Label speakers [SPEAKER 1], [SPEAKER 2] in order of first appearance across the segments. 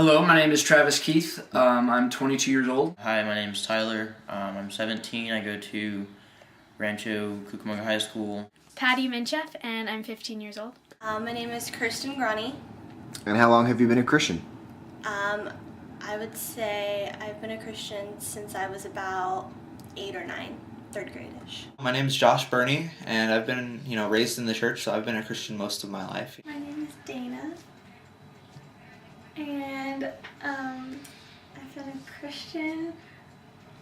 [SPEAKER 1] Hello, my name is Travis Keith. I'm 22 years old.
[SPEAKER 2] Hi, my name is Tyler. I'm 17. I go to Rancho Cucamonga High School.
[SPEAKER 3] Patty Minchef, and I'm 15 years old.
[SPEAKER 4] My name is Kirsten Grani.
[SPEAKER 5] And how long have you been a Christian?
[SPEAKER 4] I would say I've been a Christian since I was about 8 or 9, third grade-ish.
[SPEAKER 6] My name is Josh Burney, and I've been, raised in the church, so I've been a Christian most of my life.
[SPEAKER 7] My name is Dana, and I've been a Christian.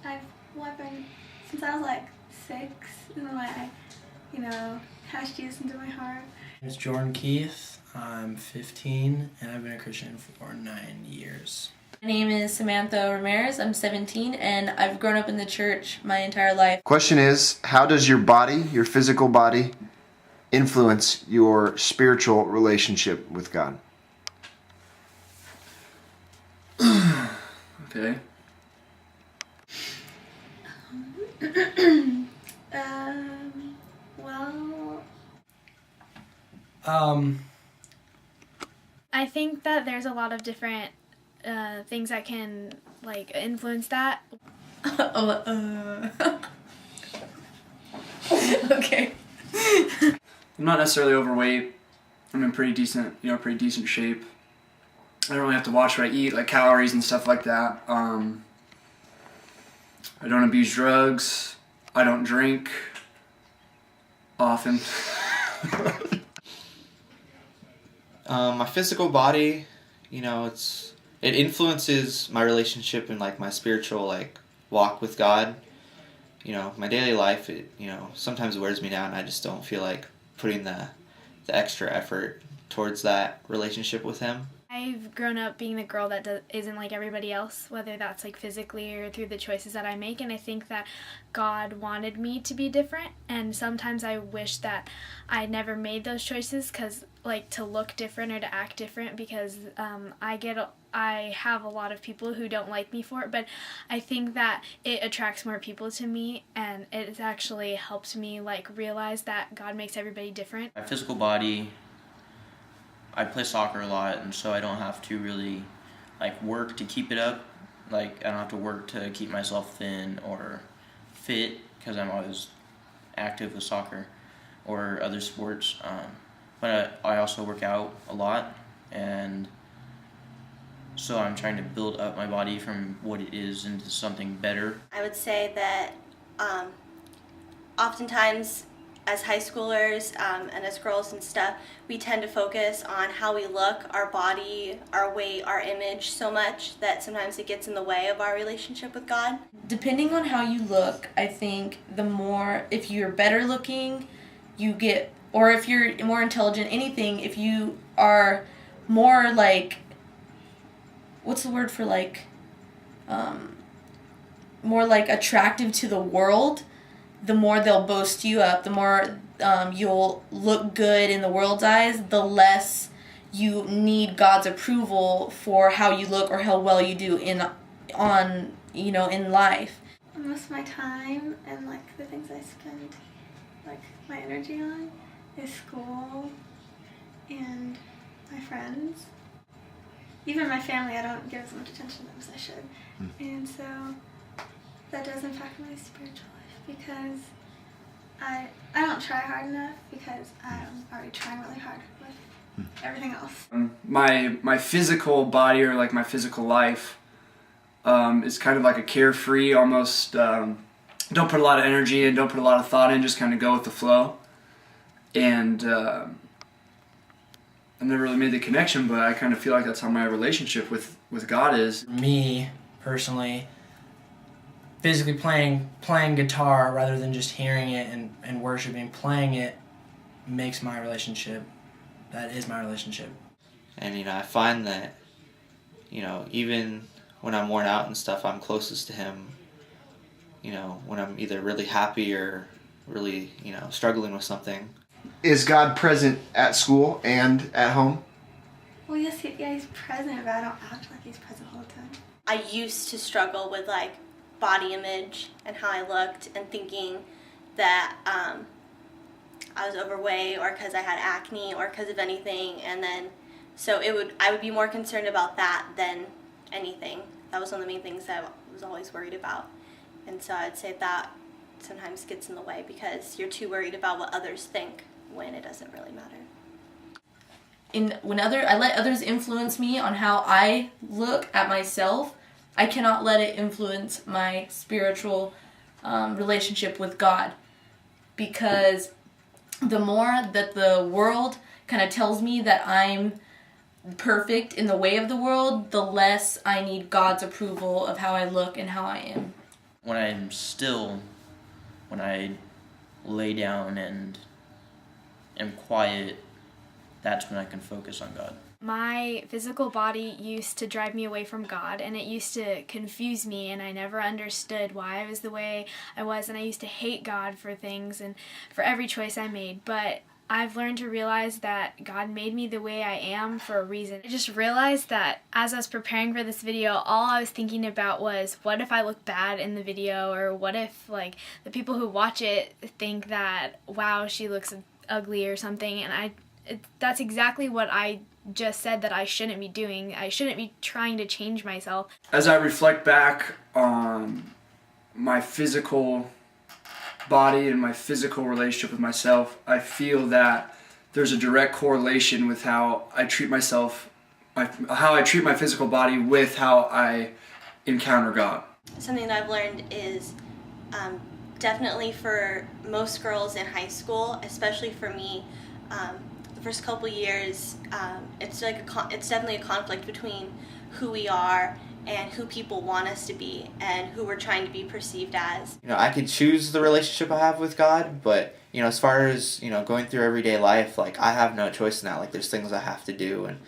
[SPEAKER 7] I've been since I was like 6, and then I, passed Jesus into my heart.
[SPEAKER 8] My name is Jordan Keith. I'm 15, and I've been a Christian for 9 years.
[SPEAKER 9] My name is Samantha Ramirez. I'm 17, and I've grown up in the church my entire life.
[SPEAKER 5] Question is, how does your body, your physical body, influence your spiritual relationship with God?
[SPEAKER 1] Okay.
[SPEAKER 3] I think that there's a lot of different things that can influence that.
[SPEAKER 9] Okay.
[SPEAKER 1] I'm not necessarily overweight. I'm in pretty decent shape. I don't really have to watch what I eat, like calories and stuff like that. I don't abuse drugs. I don't drink often.
[SPEAKER 6] My physical body, it influences my relationship and my spiritual walk with God. My daily life, sometimes it wears me down. I just don't feel like putting the extra effort towards that relationship with Him.
[SPEAKER 3] I've grown up being the girl that isn't like everybody else, whether that's physically or through the choices that I make, and I think that God wanted me to be different, and sometimes I wish that I never made those choices to look different or to act different, because I have a lot of people who don't like me for it, but I think that it attracts more people to me, and it actually helps me realize that God makes everybody different.
[SPEAKER 2] My physical body, I play soccer a lot, and so I don't have to really work to keep it up. I don't have to work to keep myself thin or fit, because I'm always active with soccer or other sports. But I also work out a lot, and so I'm trying to build up my body from what it is into something better.
[SPEAKER 4] I would say that oftentimes as high schoolers and as girls and stuff, we tend to focus on how we look, our body, our weight, our image so much that sometimes it gets in the way of our relationship with God.
[SPEAKER 9] Depending on how you look, I think if you're better looking, you get, or if you're more intelligent, anything, if you are more what's the word for more attractive to the world, the more they'll boast you up, the more you'll look good in the world's eyes, the less you need God's approval for how you look or how well you do in life.
[SPEAKER 7] Most of my time and the things I spend my energy on is school and my friends. Even my family, I don't give as much attention to them as I should. And so that does impact my spiritual life, because I don't try hard enough, because I'm already trying really hard with everything else.
[SPEAKER 1] My physical body, or my physical life, is kind of a carefree, almost don't put a lot of energy in, don't put a lot of thought in, just kind of go with the flow. And I've never really made the connection, but I kind of feel like that's how my relationship with God is.
[SPEAKER 8] Me, personally, physically playing guitar rather than just hearing it and worshiping, playing it makes my relationship. That is my relationship.
[SPEAKER 6] And, I find that, even when I'm worn out and stuff, I'm closest to Him, when I'm either really happy or really, struggling with something.
[SPEAKER 5] Is God present at school and at home?
[SPEAKER 7] Well, yes, he's present, but I don't act like he's present all the time.
[SPEAKER 4] I used to struggle with body image and how I looked, and thinking that I was overweight, or because I had acne, or because of anything, and then So I would be more concerned about that than anything. That was one of the main things that I was always worried about. And so I'd say that sometimes gets in the way because you're too worried about what others think when it doesn't really matter.
[SPEAKER 9] I let others influence me on how I look at myself, I cannot let it influence my spiritual relationship with God, because the more that the world kind of tells me that I'm perfect in the way of the world, the less I need God's approval of how I look and how I am.
[SPEAKER 2] When I lay down and am quiet, that's when I can focus on God.
[SPEAKER 3] My physical body used to drive me away from God, and it used to confuse me, and I never understood why I was the way I was, and I used to hate God for things and for every choice I made. But I've learned to realize that God made me the way I am for a reason. I just realized that as I was preparing for this video, all I was thinking about was, what if I look bad in the video, or what if like the people who watch it think that, wow, she looks ugly or something. And that's exactly what I just said that I shouldn't be doing. I shouldn't be trying to change myself.
[SPEAKER 1] As I reflect back on my physical body and my physical relationship with myself, I feel that there's a direct correlation with how I treat myself, how I treat my physical body with how I encounter God.
[SPEAKER 4] Something that I've learned is definitely for most girls in high school, especially for me, the first couple years, it's definitely a conflict between who we are and who people want us to be and who we're trying to be perceived as.
[SPEAKER 6] I could choose the relationship I have with God, but as far as going through everyday life, like I have no choice in that. Like there's things I have to do and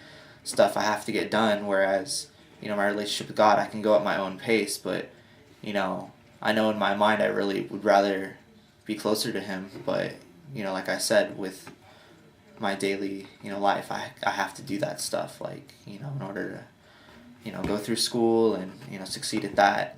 [SPEAKER 6] stuff I have to get done, whereas my relationship with God, I can go at my own pace, but I know in my mind I really would rather be closer to Him, but like I said, with my daily life, I have to do that stuff, like in order to go through school and succeed at that.